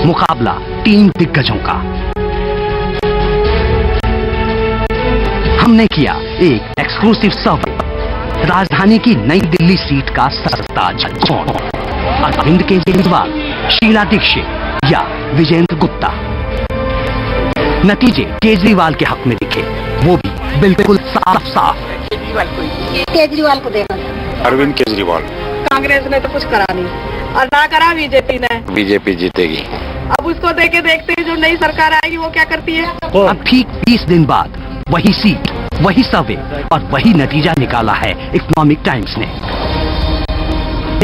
मुकाबला 3 दिग्गजों का। हमने किया एक एक्सक्लूसिव सर्वे। राजधानी की नई दिल्ली सीट का सरताज कौन? अरविंद केजरीवाल, शीला दीक्षित या विजेंद्र गुप्ता? नतीजे केजरीवाल के हक में दिखे, वो भी बिल्कुल साफ साफ। केजरीवाल को देना। अरविंद केजरीवाल। कांग्रेस ने तो कुछ करा नहीं और ना करा बीजेपी ने। बीजेपी जीतेगी। अब उसको देखे देखते हैं जो नई सरकार आएगी वो क्या करती है। अब ठीक 20 दिन बाद वही सीट, वही सर्वे और वही नतीजा निकाला है इकोनॉमिक टाइम्स ने।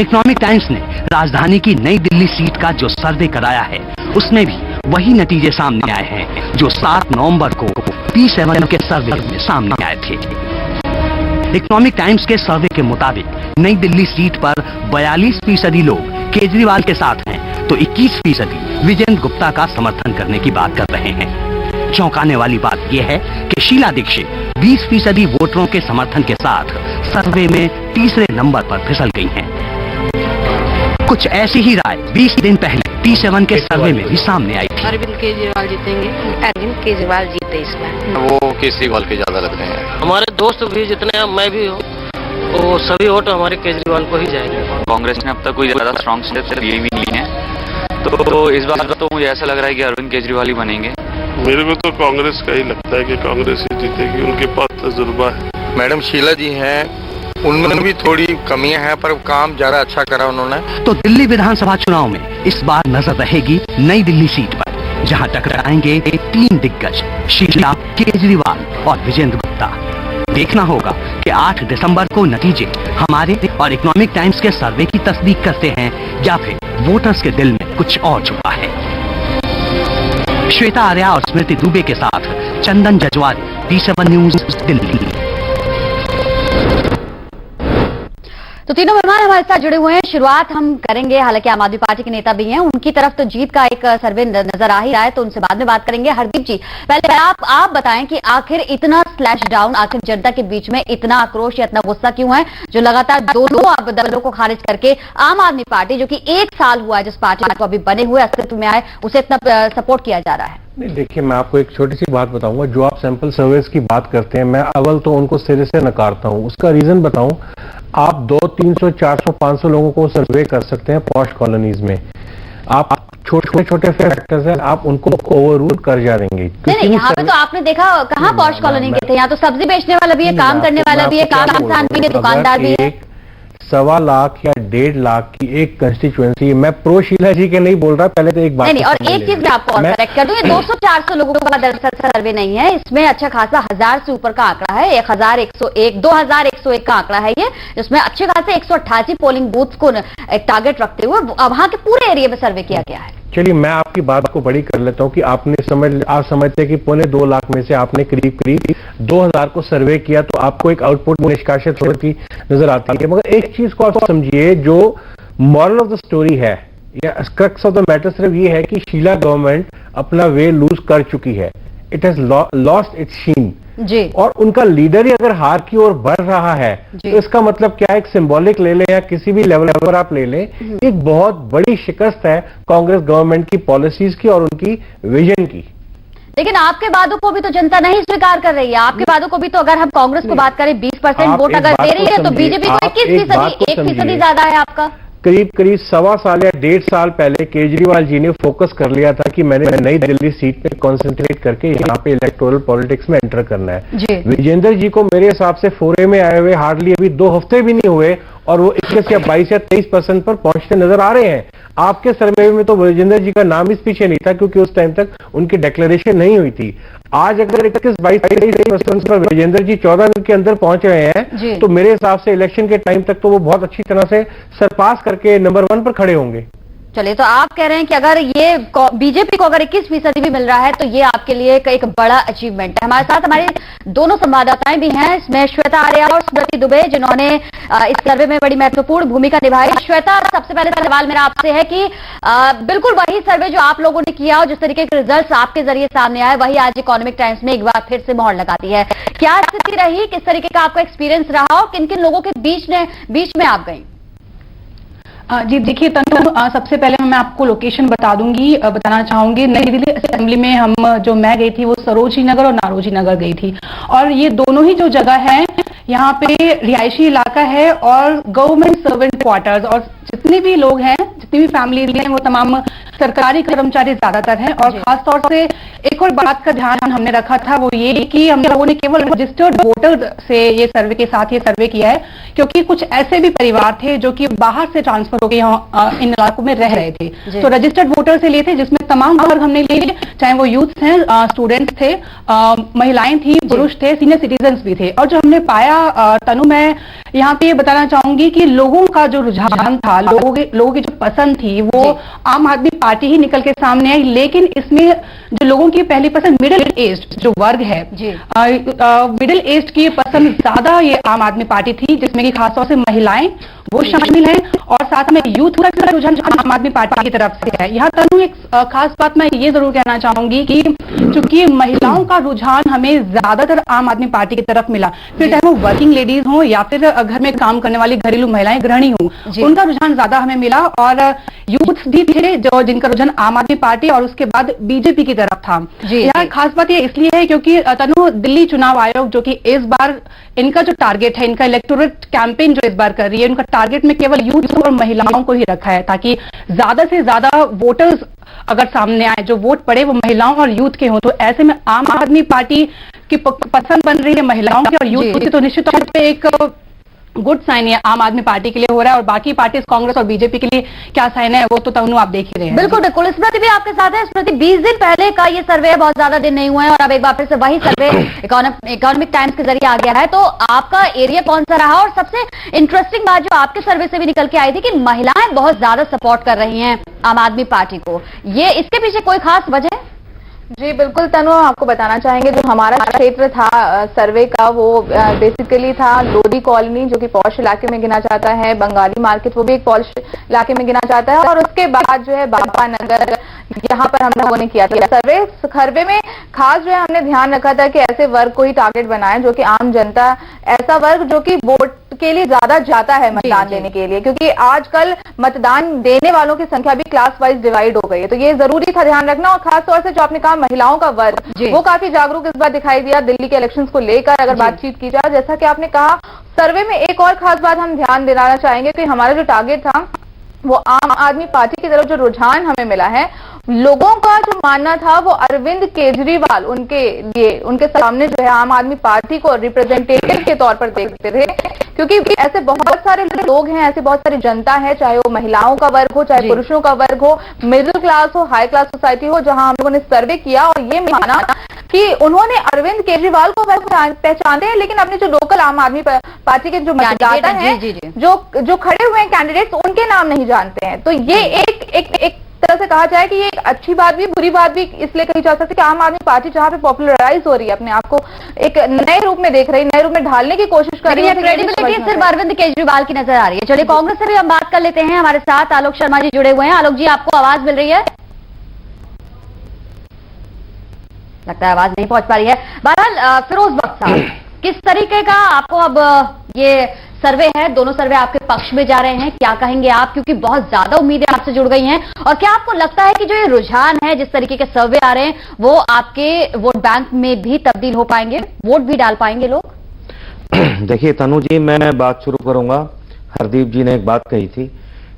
इकोनॉमिक टाइम्स ने राजधानी की नई दिल्ली सीट का जो सर्वे कराया है उसमें भी वही नतीजे सामने आए हैं जो 7 नवंबर को P7 के सर्वे में सामने आए थे। इकोनॉमिक टाइम्स के सर्वे के मुताबिक नई दिल्ली सीट पर 42% लोग केजरीवाल के साथ हैं तो 21% विजेंद्र गुप्ता का समर्थन करने की बात कर रहे हैं। चौंकाने वाली बात यह है कि शीला दीक्षित 20% वोटरों के समर्थन के साथ सर्वे में तीसरे नंबर पर फिसल गई हैं। कुछ ऐसी ही राय 20 दिन पहले P7 के सर्वे में भी सामने आई थी। अरविंद केजरीवाल जीतेंगे। अरविंद केजरीवाल जीते इस बार। वो केजरीवाल के ज्यादा लग रहे हैं। हमारे दोस्त भी जितने हैं, मैं भी हूँ, वो सभी वोट हमारे केजरीवाल को ही जाएंगे। कांग्रेस ने अब तक कोई ज्यादा स्ट्रॉन्ग स्टेप लिए भी नहीं है, तो इस बार तो मुझे ऐसा लग रहा है कि अरविंद केजरीवाल ही बनेंगे। मेरे को तो कांग्रेस का ही लगता है कि कांग्रेस ही जीतेगी, उनके पास तजुर्बा है। मैडम शीला जी हैं, उनमें भी थोड़ी कमियां हैं पर काम ज्यादा अच्छा करा उन्होंने। तो दिल्ली विधानसभा चुनाव में इस बार नजर रहेगी नई दिल्ली सीट पर, जहां टकराएंगे 3 दिग्गज शीला, केजरीवाल और विजेंद्र गुप्ता। देखना होगा कि 8 दिसंबर को नतीजे हमारे और इकोनॉमिक टाइम्स के सर्वे की तस्दीक करते हैं या फिर वोटर्स के दिल में कुछ और छुपा है। श्वेता आर्या और स्मृति दुबे के साथ चंदन जजवारी, P7 न्यूज, दिल्ली। तो तीनों मेहमान हमारे साथ जुड़े हुए हैं। शुरुआत हम करेंगे, हालांकि आम आदमी पार्टी के नेता भी हैं, उनकी तरफ तो जीत का एक सर्वे नजर आ ही रहा है, तो उनसे बाद में बात करेंगे। हरदीप जी, पहले आप बताएं कि आखिर इतना स्लैश डाउन, आखिर जनता के बीच में इतना आक्रोश या इतना गुस्सा क्यों है जो लगातार दोनों दलों को खारिज करके आम आदमी पार्टी, जो कि 1 साल हुआ है जिस पार्टी को अभी बने हुए अस्तित्व में आए, उसे इतना सपोर्ट किया जा रहा है? नहीं, देखिए, मैं आपको एक छोटी सी बात बताऊंगा। जो आप सैंपल सर्वेस की बात करते हैं, मैं अव्वल तो उनको सिरे से नकारता हूं। उसका रीजन बताऊं, आप 200, 300, 400, 500 लोगों को सर्वे कर सकते हैं पॉश कॉलोनीज में। आप छोटे छोटे फैक्टर्स हैं, आप उनको ओवररूल कर जा देंगे। नहीं, यहाँ पे तो आपने देखा कहाँ पॉश कॉलोनी के थे, यहाँ तो सब्जी बेचने वाला भी है, काम करने वाला भी है, काम इंसान भी है, दुकानदार भी है। 1.25 लाख या 1.5 लाख की एक कंस्टिट्यूएंसी, मैं प्रो शीला जी के नहीं बोल रहा, पहले तो एक बात नहीं, और एक चीज मैं आपको और करेक्ट कर दूं, ये 200-400 लोगों का दरअसल सर्वे नहीं है, इसमें अच्छा खासा 1000 से ऊपर का आंकड़ा है। 1101, 2101 का आंकड़ा है ये, जिसमें अच्छे खासे 188 पोलिंग बूथ को एक टारगेट रखते हुए वहां के पूरे एरिया में सर्वे किया गया है। चलिए, मैं आपकी बात को बड़ी कर लेता हूं कि आप समझते हैं कि 2.25 लाख में से आपने करीब 2000 को सर्वे किया, तो आपको एक आउटपुट निष्कासित होती नजर आती है। मगर एक चीज को आप समझिए, जो मॉरल ऑफ द स्टोरी है या क्रक्स ऑफ द मैटर सिर्फ ये है कि शीला गवर्नमेंट अपना वे लूज कर चुकी है। इट हैज लॉस्ट इट्स शीन जी। और उनका लीडर ही अगर हार की ओर बढ़ रहा है तो इसका मतलब क्या है? एक सिंबॉलिक ले लें या किसी भी लेवल पर आप ले लें, एक बहुत बड़ी शिकस्त है कांग्रेस गवर्नमेंट की पॉलिसीज की और उनकी विजन की। लेकिन आपके वादों को भी तो जनता नहीं स्वीकार कर रही है। आपके वादों को भी तो, अगर हम कांग्रेस को बात करें, 20% वोट अगर दे रही है तो बीजेपी को 21%, 1% ज्यादा है आपका। करीब 1.25 साल या 1.5 साल पहले केजरीवाल जी ने फोकस कर लिया था कि मैंने नई दिल्ली सीट पे कंसंट्रेट करके यहाँ पे इलेक्टोरल पॉलिटिक्स में एंटर करना है। विजेंद्र जी को मेरे हिसाब से फोरे में आए हुए हार्डली अभी 2 हफ्ते भी नहीं हुए और वो 21 या 22 या 23% पर पहुंचते नजर आ रहे हैं। आपके सर्वे में तो विजेंद्र जी का नाम इस पीछे नहीं था क्योंकि उस टाइम तक उनकी डिक्लेरेशन नहीं हुई थी। आज अगर 21, 22, 23% पर विजेंद्र जी 14 दिन के अंदर पहुंच रहे हैं तो मेरे हिसाब से इलेक्शन के टाइम तक तो वो बहुत अच्छी तरह से सरपास करके नंबर 1 पर खड़े होंगे। चलिए, तो आप कह रहे हैं कि अगर ये बीजेपी को अगर 21% भी मिल रहा है तो ये आपके लिए एक बड़ा अचीवमेंट है। हमारे साथ हमारे दोनों संवाददाताएं भी हैं, इसमें श्वेता आर्या और स्मृति दुबे, जिन्होंने इस सर्वे में बड़ी महत्वपूर्ण भूमिका निभाई। श्वेता, सबसे पहले सवाल मेरा आपसे है कि बिल्कुल वही सर्वे जो आप लोगों ने किया और जिस तरीके के रिजल्ट आपके जरिए सामने आए, वही आज इकोनॉमिक टाइम्स में एक बार फिर से मोहर लगाती है। क्या स्थिति रही, किस तरीके का आपका एक्सपीरियंस रहा और किन किन लोगों के बीच में आप गई? जी देखिए तनु, सबसे पहले मैं आपको लोकेशन बताना चाहूंगी। नई दिल्ली असेंबली में मैं गई थी वो सरोजनी नगर और नारोजी नगर गई थी, और ये दोनों ही जो जगह है यहाँ पे रिहायशी इलाका है और गवर्नमेंट सर्वेंट क्वार्टर्स, और जितने भी लोग हैं, जितनी भी फैमिलीज हैं, वो तमाम सरकारी कर्मचारी ज्यादातर हैं। और खासतौर से एक और बात का ध्यान हमने रखा था, वो ये कि हम लोगों ने केवल रजिस्टर्ड वोटर से ये सर्वे किया है, क्योंकि कुछ ऐसे भी परिवार थे जो कि बाहर से ट्रांसफर होकर यहाँ इन इलाकों में रह रहे थे, तो रजिस्टर्ड वोटर से लिए थे, जिसमें तमाम वर्ग हमने लिए, चाहे वो यूथ हैं, स्टूडेंट्स थे, महिलाएं थी, पुरुष थे, सीनियर सिटीजन भी थे। और जो हमने पाया तनु, मैं यहाँ पे ये बताना चाहूंगी कि लोगों का जो रुझान था, लोगों की जो पसंद थी, वो आम आदमी पार्टी ही निकल के सामने आई। लेकिन इसमें जो लोगों की पहली पसंद मिडिल एज जो वर्ग है, मिडिल एज की पसंद ज्यादा ये आम आदमी पार्टी थी, जिसमें कि खासतौर से महिलाएं वो शामिल हैं, और साथ में यूथ का रुझान आम आदमी पार्टी की तरफ से है। यहाँ तनु एक खास बात मैं ये जरूर कहना चाहूंगी कि चूंकि महिलाओं का रुझान हमें ज्यादातर आम आदमी पार्टी की तरफ मिला, फिर चाहे वो वर्किंग लेडीज हो या फिर घर में काम करने वाली घरेलू महिलाएं, गृहिणी हो, उनका रुझान ज्यादा हमें मिला। और यूथ भी थे जो जिनका रुझान आम आदमी पार्टी और उसके बाद बीजेपी की तरफ था। यहाँ खास बात ये इसलिए है क्योंकि तनु, दिल्ली चुनाव आयोग जो कि इस बार इनका जो टारगेट है, इनका इलेक्टोरेट कैंपेन जो इस बार कर रही है, उनका टारगेट में केवल यूथ और महिलाओं को ही रखा है, ताकि ज्यादा से ज्यादा वोटर्स अगर सामने आए, जो वोट पड़े वो महिलाओं और यूथ के हों। तो ऐसे में आम आदमी पार्टी की पसंद बन रही है महिलाओं की और यूथ की, तो निश्चित तौर पे एक गुड साइन ये आम आदमी पार्टी के लिए हो रहा है। और बाकी पार्टी कांग्रेस और बीजेपी के लिए क्या साइन है वो तो तनु आप देख ही रहे हैं। बिल्कुल बिल्कुल। स्मृति भी आपके साथ है। स्मृति, 20 दिन पहले का ये सर्वे है, बहुत ज्यादा दिन नहीं हुए हैं, और अब एक बार फिर से वही सर्वे इकोनॉमिक टाइम्स के जरिए आ गया है। तो आपका एरिया कौन सा रहा? और सबसे इंटरेस्टिंग बात जो आपके सर्वे से भी निकल के आई थी कि महिलाएं बहुत ज्यादा सपोर्ट कर रही हैं आम आदमी पार्टी को, ये इसके पीछे कोई खास वजह है? जी बिल्कुल तनु, आपको बताना चाहेंगे जो हमारा क्षेत्र था सर्वे का, वो बेसिकली था लोधी कॉलोनी, जो कि पॉश इलाके में गिना जाता है, बंगाली मार्केट वो भी एक पॉश इलाके में गिना जाता है, और उसके बाद जो है बाबा नगर, यहाँ पर हम लोगों ने किया था सर्वे में खास जो है हमने ध्यान रखा था कि ऐसे वर्ग को ही टारगेट बनाए जो कि आम जनता, ऐसा वर्ग जो कि वोट के लिए ज्यादा जाता है मतदान देने के लिए, क्योंकि आजकल मतदान देने वालों की संख्या भी क्लास वाइज डिवाइड हो गई है, तो ये जरूरी था ध्यान रखना। और खासतौर से जो आपने कहा महिलाओं का वर्ग, वो काफी जागरूक इस बार दिखाई दिया दिल्ली के इलेक्शंस को लेकर। अगर बातचीत की जाए, जैसा कि आपने कहा, सर्वे में एक और खास बात हम ध्यान दिलाना चाहेंगे कि हमारा जो टारगेट था वो आम आदमी पार्टी की तरफ जो रुझान हमें मिला है, लोगों का जो मानना था वो अरविंद केजरीवाल उनके सामने जो है आम आदमी पार्टी को रिप्रेजेंटेटिव के तौर पर देखते थे, क्योंकि ऐसे बहुत सारे लोग हैं, ऐसे बहुत सारी जनता है, चाहे वो महिलाओं का वर्ग हो, चाहे पुरुषों का वर्ग हो, मिडिल क्लास हो, हाई क्लास सोसाइटी हो, जहां हम लोगों ने सर्वे किया और ये माना कि उन्होंने अरविंद केजरीवाल को पहचानते हैं, लेकिन अपने जो लोकल आम आदमी पार्टी के जो मतदाता हैं, जो खड़े हुए हैं कैंडिडेट्स, उनके नाम नहीं जानते हैं। तो ये एक तरह से कहा जाए कि ये एक अच्छी बात भी, बुरी बात भी इसलिए कही जा सकती है कि आम आदमी पार्टी जहां पे पॉपुलराइज हो रही है, अपने आप को एक नए रूप में देख रही है, नए रूप में ढालने की कोशिश कर रही है, क्रेडिबिलिटी सिर्फ अरविंद केजरीवाल की नजर आ रही है। चलिए कांग्रेस से भी हम बात कर लेते हैं। हमारे साथ आलोक शर्मा जी जुड़े हुए हैं। आलोक जी, आपको आवाज मिल रही है? लगता है आवाज नहीं पहुंच पा रही है। बहरहाल फिरोज बख्श साहब, किस तरीके का आपको अब ये सर्वे है, दोनों सर्वे आपके पक्ष में जा रहे हैं, क्या कहेंगे आप? क्योंकि बहुत ज्यादा उम्मीदें आपसे जुड़ गई हैं, और क्या आपको लगता है कि जो ये रुझान है, जिस तरीके के सर्वे आ रहे हैं, वो आपके वोट बैंक में भी तब्दील हो पाएंगे, वोट भी डाल पाएंगे लोग? देखिए तनु जी, मैं बात शुरू करूंगा। हरदीप जी ने एक बात कही थी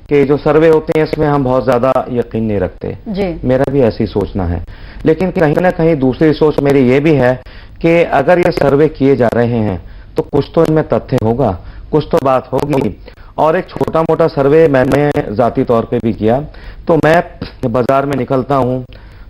कि जो सर्वे होते हैं इसमें हम बहुत ज्यादा यकीन नहीं रखते जी। मेरा भी ऐसी सोचना है, लेकिन कहीं ना कहीं दूसरी सोच मेरी ये भी है कि अगर ये सर्वे किए जा रहे हैं तो कुछ तो इनमें तथ्य होगा, कुछ तो बात होगी। और एक छोटा मोटा सर्वे मैंने जाती तौर पे भी किया, तो मैं बाजार में निकलता हूँ,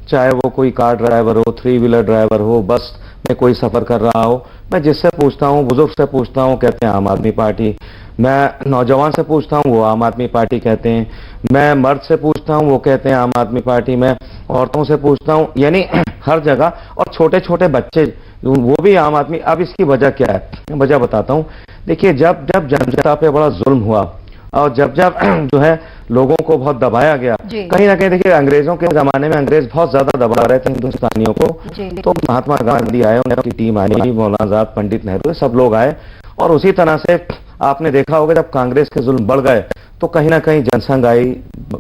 चाहे वो कोई कार ड्राइवर हो, 3 व्हीलर ड्राइवर हो, बस में कोई सफर कर रहा हो, मैं जिससे पूछता हूँ, बुजुर्ग से पूछता हूँ, कहते हैं आम आदमी पार्टी। मैं नौजवान से पूछता हूँ, वो आम आदमी पार्टी कहते हैं। मैं मर्द से पूछता हूँ, वो कहते हैं आम आदमी पार्टी। मैं औरतों से पूछता हूँ, यानी हर जगह। और छोटे छोटे बच्चे वो भी आम आदमी। अब इसकी वजह क्या है? वजह बताता हूँ। देखिए, जब जनता पे बड़ा जुल्म हुआ और जब जो है लोगों को बहुत दबाया गया, कहीं ना कहीं देखिए अंग्रेजों के जमाने में अंग्रेज बहुत ज्यादा दबा रहे थे हिंदुस्तानियों को, तो महात्मा गांधी आए, उनकी टीम आई, मौलाना आजाद, पंडित नेहरू, सब लोग आए। और उसी तरह से आपने देखा होगा जब कांग्रेस के जुल्म बढ़ गए तो कहीं ना कहीं जनसंघ आई,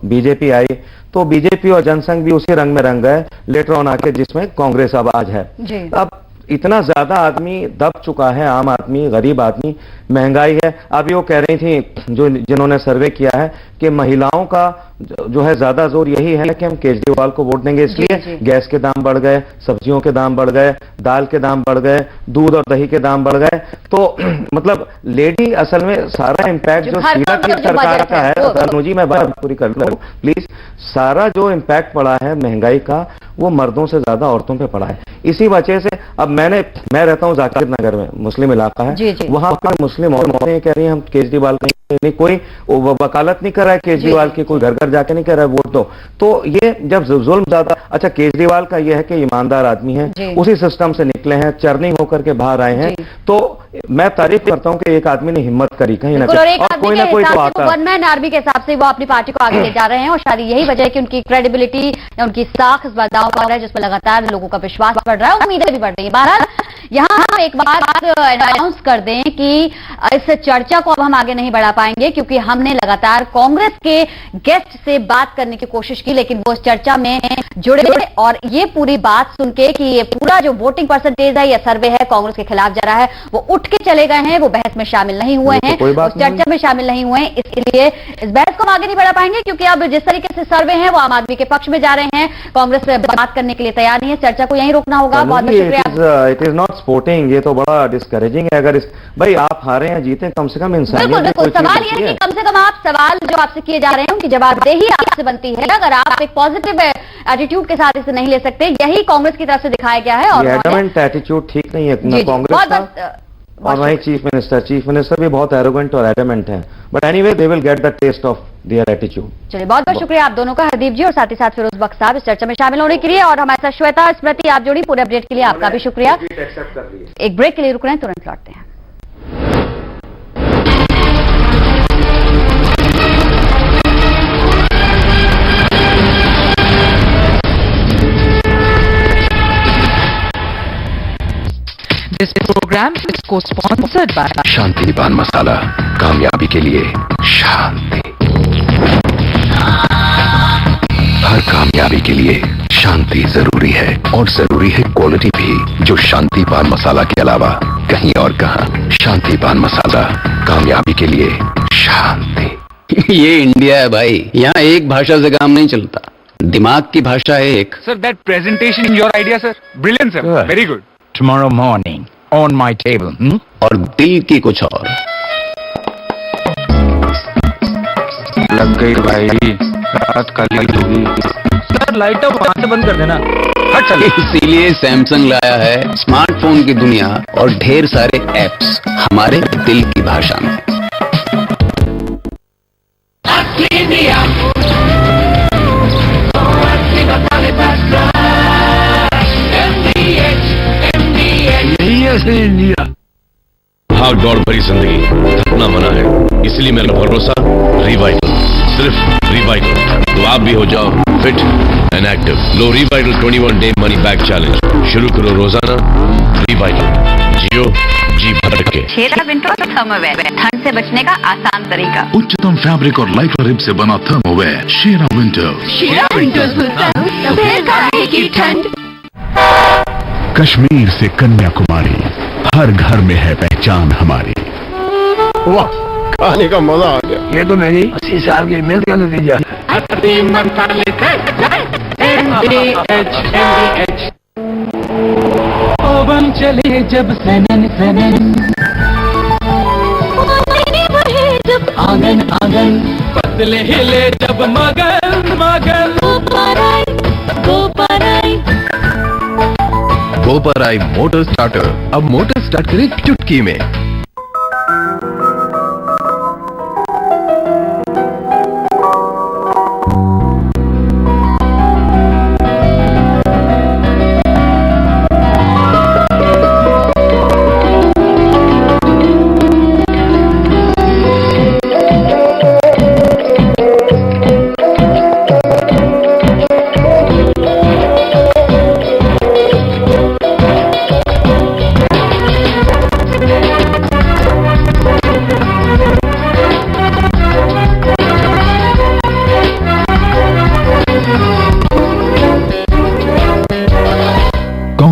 बीजेपी आई, तो बीजेपी और जनसंघ भी उसी रंग में रंग गए लेटर ऑन आके, जिसमें कांग्रेस अब आज है। अब इतना ज्यादा आदमी दब चुका है, आम आदमी, गरीब आदमी, महंगाई है। अभी वो कह रही थी जिन्होंने सर्वे किया है कि महिलाओं का जो है ज्यादा जोर यही है कि हम केजरीवाल को वोट देंगे, इसलिए गैस के दाम बढ़ गए, सब्जियों के दाम बढ़ गए, दाल के दाम बढ़ गए, दूध और दही के दाम बढ़ गए। तो मतलब लेडी असल में सारा इम्पैक्ट जो शीला की सरकार का है, तनु जी मैं बात पूरी कर लूं प्लीज, सारा जो इम्पैक्ट पड़ा है महंगाई का वो मर्दों से ज्यादा औरतों पे पड़ा है। इसी वजह से अब मैं रहता हूँ जाकिर नगर में, मुस्लिम इलाका है, वहां पर मुस्लिम औरतें कह रही हैं हम केजरीवाल नहीं, कोई वकालत नहीं कर रहा है केजरीवाल की, कोई घर घर जाके नहीं कह रहा है वोट दो। तो ये जब जुल्म ज्यादा, अच्छा केजरीवाल का ये है कि ईमानदार आदमी है, उसी सिस्टम से निकले हैं, चर्निंग होकर के बाहर आए हैं, तो मैं तारीफ करता हूं कि एक आदमी ने हिम्मत करी कहीं ना कहीं, और कोई ना कोई तो आता है। वन मैन आर्मी के हिसाब से वो अपनी पार्टी को आगे ले जा रहे हैं, और शायद यही वजह है कि उनकी क्रेडिबिलिटी या उनकी साख इस बार दांव पर रहा है, जिसमें लगातार लोगों का विश्वास बढ़ रहा है, उम्मीदें भी बढ़ रही है। बहरहाल यहाँ हम एक बात अनाउंस कर दें कि इस चर्चा को अब हम आगे नहीं बढ़ा पाएंगे, क्योंकि हमने लगातार कांग्रेस के गेस्ट से बात करने की कोशिश की, लेकिन वो इस चर्चा में जुड़े और ये पूरी बात सुन के कि ये पूरा जो वोटिंग परसेंटेज है या सर्वे है कांग्रेस के खिलाफ जा रहा है, वो उठ के चले गए हैं, वो बहस में शामिल नहीं हुए हैं, उस चर्चा में शामिल नहीं हुए हैं। इसलिए इस बहस को हम आगे नहीं बढ़ा पाएंगे, क्योंकि अब जिस तरीके से सर्वे है वो आम आदमी के पक्ष में जा रहे हैं, कांग्रेस से बात करने के लिए तैयार नहीं है। चर्चा को यहीं रोकना होगा। बहुत बहुत शुक्रिया। इट इज नॉट स्पोर्टिंग, ये तो बड़ा डिस्करेजिंग है। अगर भाई आप हारे हैं जीते, कम से कम इंसान, सवाल ये है कि कम से कम आप सवाल जो आपसे किए जा रहे हैं उनकी जवाबदेही आपसे बनती है। अगर आप एक पॉजिटिव एटीट्यूड के साथ इसे नहीं ले सकते, यही कांग्रेस की तरफ से दिखाया गया है। और एडमेंट एटीट्यूड ठीक नहीं है कांग्रेस का, और वही चीफ मिनिस्टर भी बहुत एरोगेंट और एडमेंट है। But anyway they will get the taste of their attitude. चलिए, बहुत बहुत शुक्रिया आप दोनों का, हरदीप जी और साथ ही साथ फिरोज बख्श साहब, इस चर्चा में शामिल होने के लिए। और हमारे साथ श्वेता, स्मृति आप जोड़ी, पूरे अपडेट के लिए आपका भी शुक्रिया। एक ब्रेक के लिए रुक रहे हैं, तुरंत लौटते हैं। This program is co-sponsored by शांति पान मसाला, कामयाबी के लिए शांति। हर कामयाबी के लिए शांति जरूरी है, और जरूरी है क्वालिटी भी, जो शांति पान मसाला के अलावा कहीं और कहां। शांति पान मसाला, कामयाबी के लिए शांति। ये इंडिया है भाई, यहाँ एक भाषा से काम नहीं चलता, दिमाग की भाषा है एक। Sir, that presentation in your idea sir, brilliant sir, very good. Tomorrow morning on my table, और दिल की कुछ और। लग गई भाई, रात काली होगी। सर लाइट वहां से बंद कर देना। हट चल। इसीलिए सैमसंग लाया है स्मार्टफोन की दुनिया और ढेर सारे एप्स हमारे दिल की भाषा में। इंडिया। भाग दौड़ भरी जिंदगी थकना मना है, इसलिए मेरा भरोसा रिवाइटल, सिर्फ रिवाइटल। तो आप भी हो जाओ fit and active. Low Revital 21 day money back challenge, शुरू करो रोजाना रिवाइटल। जियो जी भर के। शेरा विंटर्स थर्मोवेयर, ठंड से बचने का आसान तरीका। उच्चतम फैब्रिक और लाइटर रिब से बना थर्मोवेयर शेरा विंटर्स। शेरा विंटर्स की ठंड। कश्मीर से कन्याकुमारी, हर घर में है पहचान हमारी। वाह, खाने का मजा आ गया। ये तो मेरी 80 साल की मेहनत का नतीजा है। ओवन चले जब सनन सनन, जब आंगन आंगन, पतले हिले जब मगन मगन, गोपर आई मोटर स्टार्टर, अब मोटर स्टार्ट करें चुटकी में।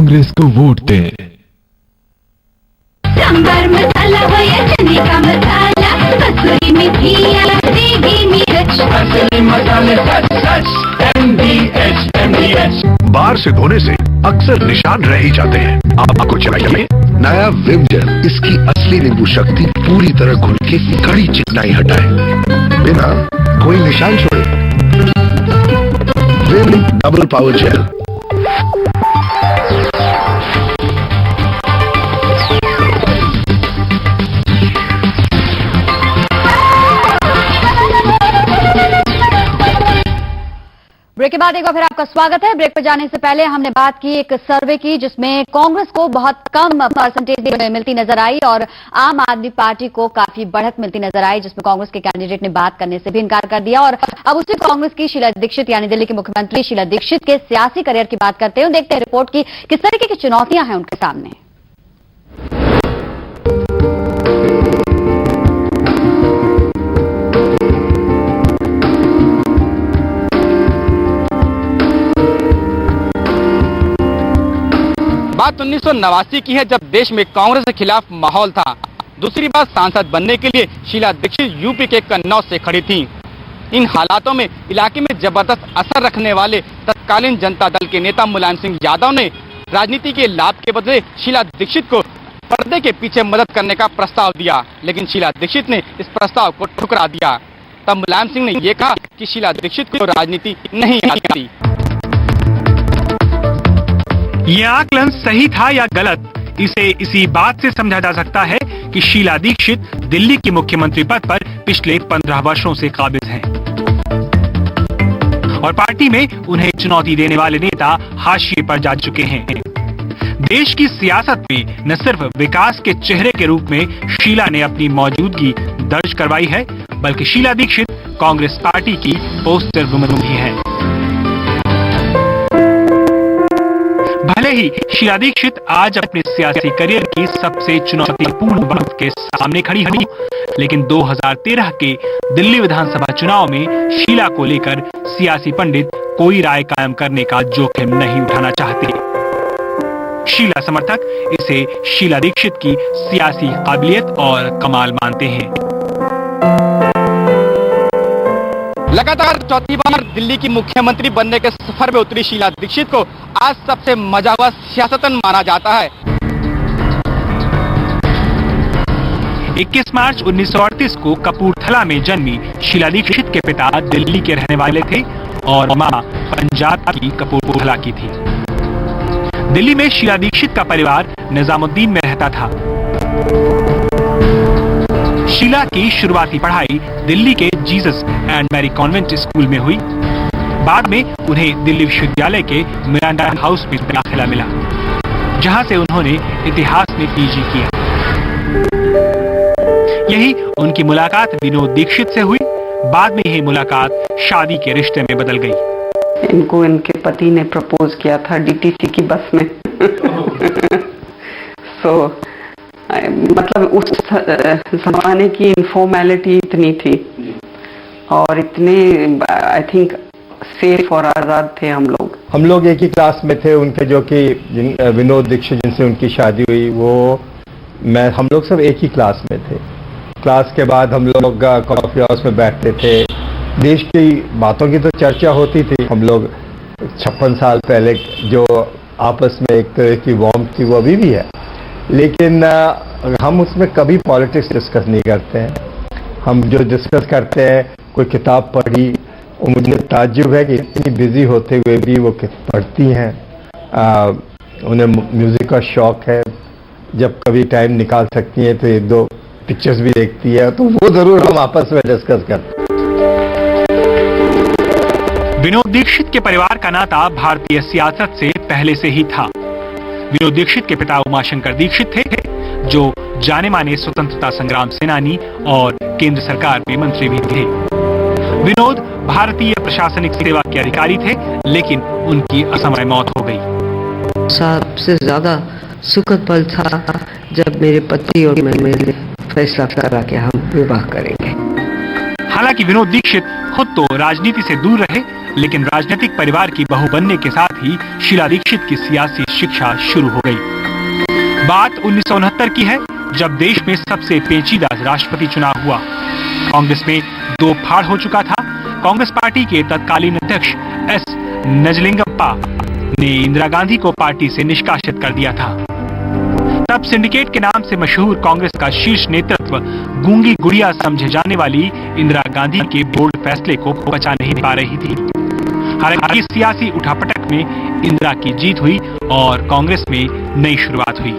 कांग्रेस को वोट दें। सांबर मसाला हो या चने का मसाला, कसूरी मेथी या देगी मिर्च, असली मसाले सच सच MDH। बाहर से धोने से अक्सर निशान रह ही जाते हैं। आपको चाहिए नया विम जेल। इसकी असली नींबू शक्ति पूरी तरह घुल के कड़ी चिकनाई हटाए बिना कोई निशान छोड़े। Vim double power gel. Break के बाद एक बार फिर आपका स्वागत है। ब्रेक पर जाने से पहले हमने बात की एक सर्वे की जिसमें कांग्रेस को बहुत कम परसेंटेज मिलती नजर आई और आम आदमी पार्टी को काफी बढ़त मिलती नजर आई, जिसमें कांग्रेस के कैंडिडेट ने बात करने से भी इनकार कर दिया। और अब उसी कांग्रेस की शीला दीक्षित यानी दिल्ली की मुख्यमंत्री शीला दीक्षित के सियासी करियर की बात करते हैं। देखते हैं रिपोर्ट की किस तरीके की चुनौतियां हैं उनके सामने। बात 1989 की है जब देश में कांग्रेस के खिलाफ माहौल था। दूसरी बात सांसद बनने के लिए शीला दीक्षित यूपी के कन्नौज से खड़ी थीं। इन हालातों में इलाके में जबरदस्त असर रखने वाले तत्कालीन जनता दल के नेता मुलायम सिंह यादव ने राजनीति के लाभ के बदले शीला दीक्षित को पर्दे के पीछे मदद करने का प्रस्ताव दिया, लेकिन शीला दीक्षित ने इस प्रस्ताव को ठुकरा दिया। तब मुलायम सिंह ने यह कहा कि शीला दीक्षित को राजनीति नहीं आती। ये आकलन सही था या गलत, इसे इसी बात से समझा जा सकता है कि शीला दीक्षित दिल्ली की मुख्यमंत्री पद पर पिछले 15 वर्षों से काबिज हैं और पार्टी में उन्हें चुनौती देने वाले नेता हाशिए पर जा चुके हैं। देश की सियासत में न सिर्फ विकास के चेहरे के रूप में शीला ने अपनी मौजूदगी दर्ज करवाई है, बल्कि शीला दीक्षित कांग्रेस पार्टी की पोस्टर वुमन भी है। भले ही शीला दीक्षित आज अपने सियासी करियर की सबसे चुनौतीपूर्ण वक्त के सामने खड़ी हुई, लेकिन 2013 के दिल्ली विधानसभा चुनाव में शीला को लेकर सियासी पंडित कोई राय कायम करने का जोखिम नहीं उठाना चाहते। शीला समर्थक इसे शीला दीक्षित की सियासी काबिलियत और कमाल मानते हैं। लगातार चौथी बार दिल्ली की मुख्यमंत्री बनने के सफर में उतरी शीला दीक्षित को आज सबसे मजा हुआ सियासतन माना जाता है। 21 मार्च 1938 को कपूरथला में जन्मी शीला दीक्षित के पिता दिल्ली के रहने वाले थे और मां पंजाब की कपूरथला की थी। दिल्ली में शीला दीक्षित का परिवार निजामुद्दीन में रहता था। शीला की शुरुआती पढ़ाई दिल्ली के Jesus and Mary convent school में हुई। बाद में उन्हें दिल्ली विश्वविद्यालय के मिरांडा हाउस में दाखिला मिला, जहां से उन्होंने इतिहास में पीजी किया। यही उनकी मुलाकात विनोद दीक्षित से हुई। बाद में यही मुलाकात शादी के रिश्ते में बदल गई। इनको इनके पति ने प्रपोज किया था डीटीसी की बस में। मतलब उस जमाने की इनफॉर्मेलिटी इतनी थी और इतने आई थिंक सेफ और आजाद थे हम लोग एक ही क्लास में थे उनके, जो कि विनोद दीक्षित जिनसे उनकी शादी हुई, वो हम लोग सब एक ही क्लास में थे। क्लास के बाद हम लोग कॉफी हाउस में बैठते थे। देश की बातों की तो चर्चा होती थी। हम लोग 56 साल पहले जो आपस में एक तरह की वार्मथ थी वो अभी भी है, लेकिन हम उसमें कभी पॉलिटिक्स डिस्कस नहीं करते हैं। हम जो डिस्कस करते हैं, कोई किताब पढ़ी, मुझे ताज्जुब है कि इतनी बिजी होते हुए भी वो पढ़ती हैं। उन्हें म्यूजिक का शौक है, जब कभी टाइम निकाल सकती हैं तो 1-2 पिक्चर्स भी देखती है, तो वो जरूर हम आपस में डिस्कस करते हैं। विनोद दीक्षित के परिवार का नाता भारतीय सियासत से पहले से ही था। विनोद दीक्षित के पिता उमाशंकर दीक्षित थे, जो जाने माने स्वतंत्रता संग्राम सेनानी और केंद्र सरकार में मंत्री भी थे। विनोद भारतीय प्रशासनिक सेवा के अधिकारी थे, लेकिन उनकी असमय मौत हो गई। सबसे ज्यादा सुखद पल था जब मेरे पति और मैंने फैसला करा कि हम विवाह करेंगे। हालांकि विनोद दीक्षित खुद तो राजनीति से दूर रहे, लेकिन राजनीतिक परिवार की बहू बनने के साथ ही शीला दीक्षित की सियासी शिक्षा शुरू हो गई। बात 1969 की है, जब देश में सबसे पेचीदा राष्ट्रपति चुनाव हुआ। कांग्रेस में दो फाड़ हो चुका था। कांग्रेस पार्टी के तत्कालीन अध्यक्ष एस निजलिंगप्पा ने इंदिरा गांधी को पार्टी से निष्कासित कर दिया था। तब सिंडिकेट के नाम से मशहूर कांग्रेस का शीर्ष नेतृत्व गूंगी गुड़िया समझे जाने वाली इंदिरा गांधी के बोल्ड फैसले को पचा नहीं पा रही थी। हालांकि सियासी उठापटक में इंदिरा की जीत हुई और कांग्रेस में नई शुरुआत हुई।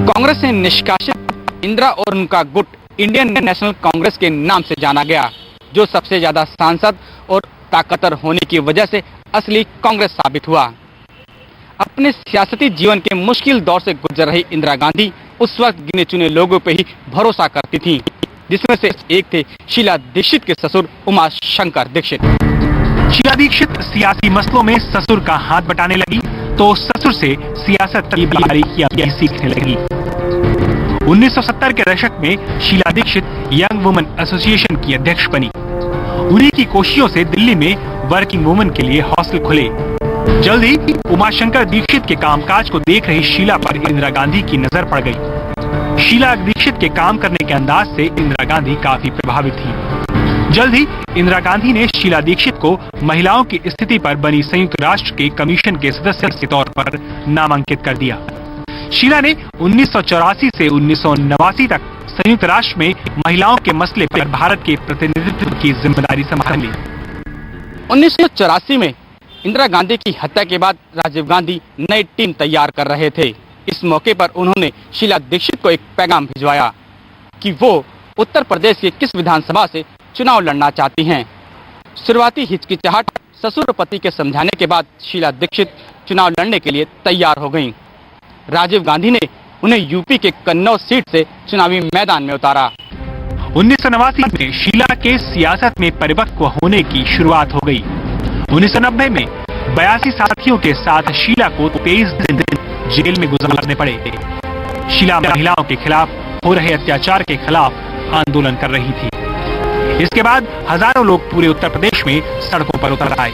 कांग्रेस से निष्कासित इंदिरा और उनका गुट इंडियन नेशनल कांग्रेस के नाम से जाना गया, जो सबसे ज्यादा सांसद और ताकतवर होने की वजह से असली कांग्रेस साबित हुआ। अपने सियासती जीवन के मुश्किल दौर से गुजर रही इंदिरा गांधी उस वक्त गिने चुने लोगों पर ही भरोसा करती थीं, जिसमें से एक थे शीला दीक्षित के ससुर उमा शंकर दीक्षित। शीला दीक्षित सियासी मसलों में ससुर का हाथ बटाने लगी तो ससुर से सियासत की बारीकियां सीखने लगी। 1970 के दशक में Sheila Dikshit young women association की अध्यक्ष बनी। उन्हीं की कोशिशों से दिल्ली में वर्किंग वुमेन के लिए हॉस्टल खुले। जल्द ही उमाशंकर दीक्षित के कामकाज को देख रही शीला पर इंदिरा गांधी की नजर पड़ गई। शीला दीक्षित के काम करने के अंदाज से इंदिरा गांधी काफी प्रभावित थी। जल्द ही इंदिरा गांधी ने शीला दीक्षित को महिलाओं की स्थिति पर बनी संयुक्त राष्ट्र के कमीशन के सदस्य के तौर पर नामांकित कर दिया। शीला ने 1984 से 1989 तक संयुक्त राष्ट्र में महिलाओं के मसले पर भारत के प्रतिनिधित्व की जिम्मेदारी संभाली। 1984 में इंदिरा गांधी की हत्या के बाद राजीव गांधी नई टीम तैयार कर रहे थे। इस मौके पर उन्होंने शीला दीक्षित को एक पैगाम भिजवाया कि वो उत्तर प्रदेश के किस विधानसभा से चुनाव लड़ना चाहती हैं। शुरुआती हिचकिचाहट ससुर पति के समझाने के बाद शीला दीक्षित चुनाव लड़ने के लिए तैयार हो गईं। राजीव गांधी ने उन्हें यूपी के कन्नौज सीट से चुनावी मैदान में उतारा। 1989 में शीला के सियासत में परिपक्व होने की शुरुआत हो गई। 1990 में 82 साथियों के साथ शीला को 23 दिन जेल में गुजारने पड़े। शीला महिलाओं के खिलाफ हो रहे अत्याचार के खिलाफ आंदोलन कर रही थी। इसके बाद हजारों लोग पूरे उत्तर प्रदेश में सड़कों पर उतर आए।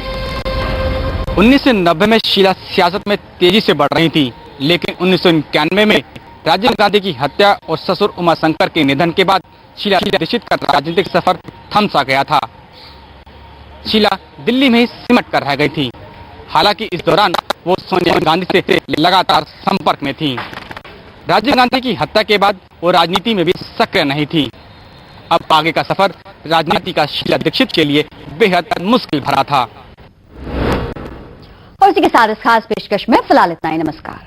1990 में शीला सियासत में तेजी से बढ़ रही थी, लेकिन 1991 में राजीव गांधी की हत्या और ससुर उमाशंकर के निधन के बाद शीला दीक्षित का राजनीतिक सफर थम सा गया था। शीला दिल्ली में ही सिमट कर रह गई थी। हालांकि इस दौरान वो सोनिया गांधी से लगातार संपर्क में थी। राजीव गांधी की हत्या के बाद वो राजनीति में भी सक्रिय नहीं थी। अब आगे का सफर राजनीति का शीला दीक्षित के लिए बेहद मुश्किल भरा था। और इसी के साथ इस खास पेशकश में फिलहाल इतना ही। नमस्कार।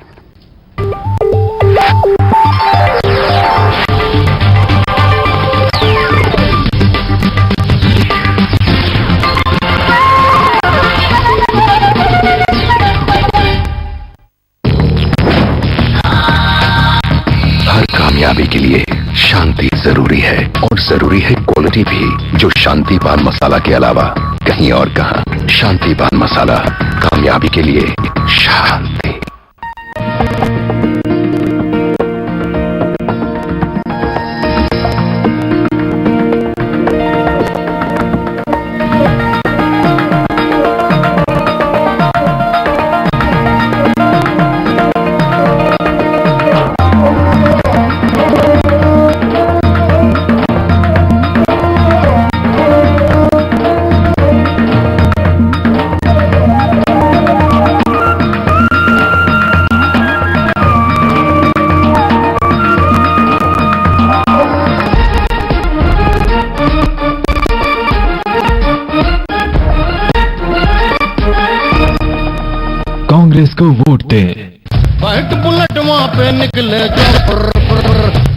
हर कामयाबी के लिए शांति जरूरी है और जरूरी है क्वालिटी भी, जो शांति पान मसाला के अलावा कहीं और कहां। शांति पान मसाला, कामयाबी के लिए शांति। कांग्रेस को वोट दे। व्हाइट बुलेट वहाँ पे निकले जो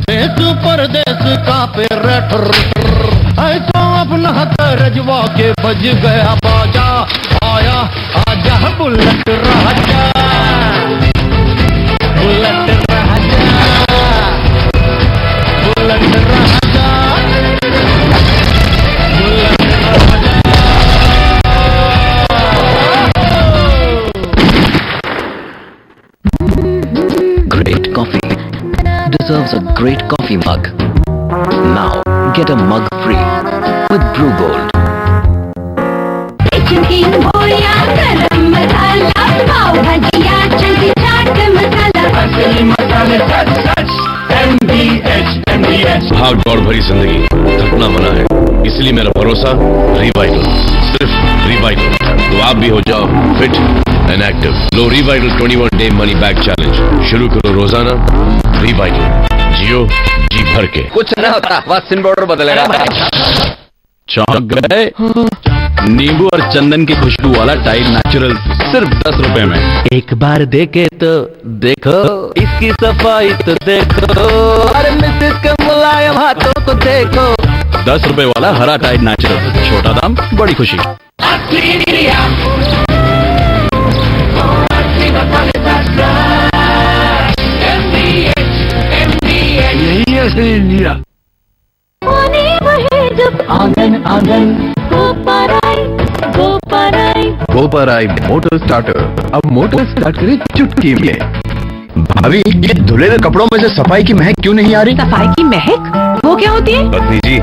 देश परदेश का पे रटर ऐसा अपना रजवा के बज गया बाजा। आया आजा bullet Raja, bullet Raja, bullet Raja, bullet Raja. Great coffee deserves a great coffee mug. Now get a mug free with Brew Gold. चुकी मोया गरम मसाला पाव भाजिया चटनी चाट मसाला असली मसाले सच सच MDH भाग दौड़ भरी जिंदगी थकना मना है, इसलिए मेरा भरोसा रिवाइटल, सिर्फ रिवाइटल। तो आप भी हो जाओ fit and active. Low Revital 21 day money back challenge शुरू करो रोजाना। रिवाइटल, जियो जी भर के। कुछ ना होता, बस सिन बॉर्डर बदलेगा। चौंक गए? नींबू और चंदन की खुशबू वाला टाइड नेचुरल सिर्फ 10 रुपए में। एक बार देखे तो देखो, इसकी सफाई तो देखो, अरे मिसेस के मुलायम हाथों को देखो। 10 रुपए वाला हरा टाइड नेचुरल, छोटा दाम बड़ी खुशी। यही असली इंडिया। आंगन आंगन गोपराई मोटर स्टार्टर, अब मोटर स्टार्ट करे चुटकी में। भाभी, ये धुले हुए कपड़ों में से सफाई की महक क्यों नहीं आ रही? सफाई की महक वो क्या होती है? पत्नी जी,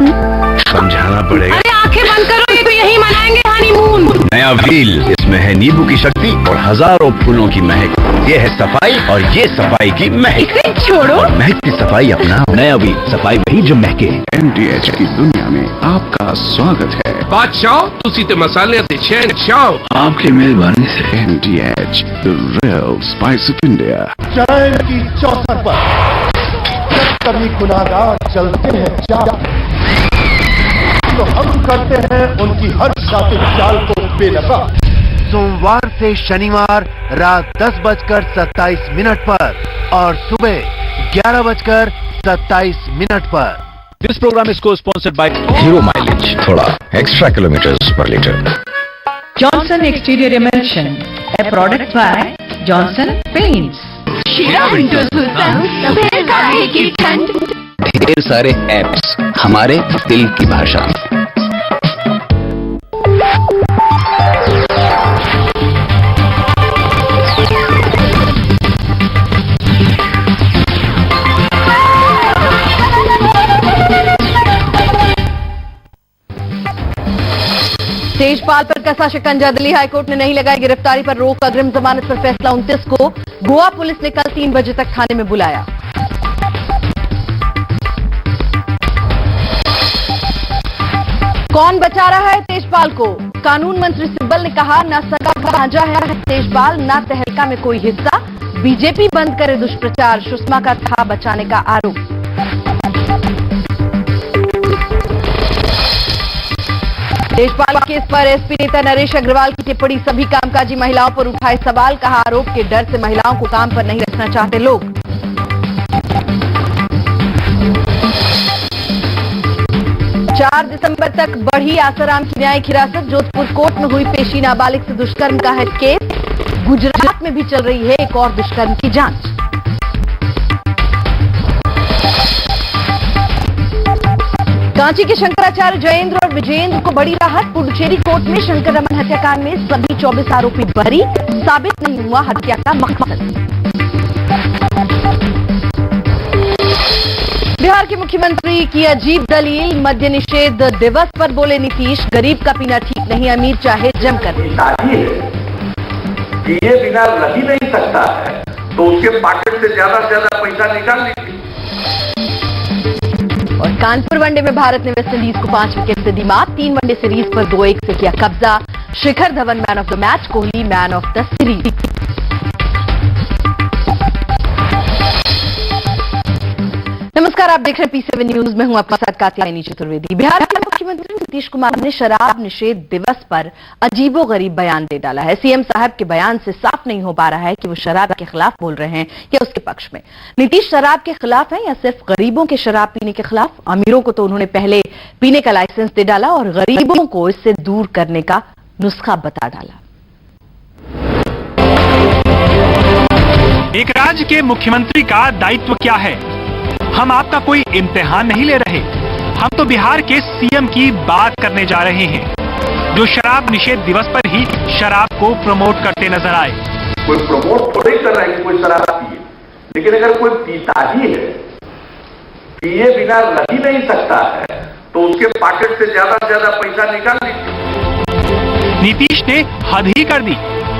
समझाना पड़ेगा। अरे आंखें बंद करो, ये तो यही मनाएंगे हनीमून। नया व्हील, इसमें है नींबू की शक्ति और हजारों फूलों की महक। ये है सफाई और ये सफाई की महक। इसे छोड़ो, महकती सफाई अपना नया व्हील, सफाई वही जो महके। MDH की दुनिया में आपका स्वागत है। बादशाह तुसी ते मसाले ते चैन चाओ आपकी मेहरबानी से। MDH, the real spice of India। चैन की चौसर पर जब कभी गुनाहगार चलते हैं चाल, तो हम करते हैं उनकी हर शातिर चाल को बेनकाब। सोमवार से शनिवार रात 10:27 पर और सुबह 11:27 पर। दिस प्रोग्राम इज को स्पॉन्सर्ड बाय हीरो माइलेज, थोड़ा एक्स्ट्रा किलोमीटर्स पर litre. Johnson Exterior Emulsion, a product by Johnson Paints। ढेर सारे एप्स, हमारे दिल की भाषा। तेजपाल पर कसा शिकंजा, दिल्ली हाईकोर्ट ने नहीं लगाई गिरफ्तारी पर रोक, अग्रिम जमानत पर फैसला 29 को। गोवा पुलिस ने कल 3 बजे तक थाने में बुलाया। कौन बचा रहा है तेजपाल को? कानून मंत्री सिब्बल ने कहा, ना सगा भांजा है तेजपाल, ना तहलका में कोई हिस्सा। बीजेपी बंद करे दुष्प्रचार, सुषमा का था बचाने का आरोप। तेजपाल केस पर एसपी नेता नरेश अग्रवाल की टिप्पणी, सभी कामकाजी महिलाओं पर उठाए सवाल, कहा आरोप के डर से महिलाओं को काम पर नहीं रखना चाहते लोग। चार दिसंबर तक बढ़ी आसाराम की न्यायिक हिरासत, जोधपुर कोर्ट में हुई पेशी, नाबालिग से दुष्कर्म का है केस। गुजरात में भी चल रही है एक और दुष्कर्म की जांच। कांची के शंकराचार्य जयेंद्र और विजेंद्र को बड़ी राहत, पुडुचेरी कोर्ट में शंकर रमन हत्याकांड में सभी 24 आरोपी बरी, साबित नहीं हुआ हत्या का मकसद। बिहार के मुख्यमंत्री की अजीब दलील, मद्य निषेध दिवस पर बोले नीतीश, गरीब का पीना ठीक नहीं, अमीर चाहे जमकर पिए बिना रह ही नहीं सकता है, तो उसके पॉकेट से ज्यादा पैसा निकाल लीजिए। और कानपुर वनडे में भारत ने वेस्टइंडीज को 5 विकेट से दी मात, 3 वनडे सीरीज पर 2-1 से किया कब्जा। Shikhar Dhawan man of the match, Kohli man of the series. नमस्कार, आप देख रहे हैं P7 न्यूज में हूं आपके साथ कात्यायनी चतुर्वेदी। बिहार के मुख्यमंत्री नीतीश कुमार ने शराब निषेध दिवस पर अजीबोगरीब बयान दे डाला है। सीएम साहब के बयान से साफ नहीं हो पा रहा है कि वो शराब के खिलाफ बोल रहे हैं या उसके पक्ष में। नीतीश शराब के खिलाफ है या सिर्फ गरीबों के शराब पीने के खिलाफ? अमीरों को तो उन्होंने पहले पीने का लाइसेंस दे डाला और गरीबों को इससे दूर करने का नुस्खा बता डाला। एक राज्य के मुख्यमंत्री का दायित्व क्या है? हम आपका कोई इम्तिहान नहीं ले रहे, हम तो बिहार के सीएम की बात करने जा रहे हैं, जो शराब निषेध दिवस पर ही शराब को प्रमोट करते नजर आए। कोई प्रमोट थोड़ी कर रहा है कि कोई शराब पिए, लेकिन अगर कोई पीता ही है, पिए बिना रह ही नहीं सकता है, तो उसके पॉकेट से ज्यादा पैसा निकाल लीजिए। नीतीश ने हद ही कर दी।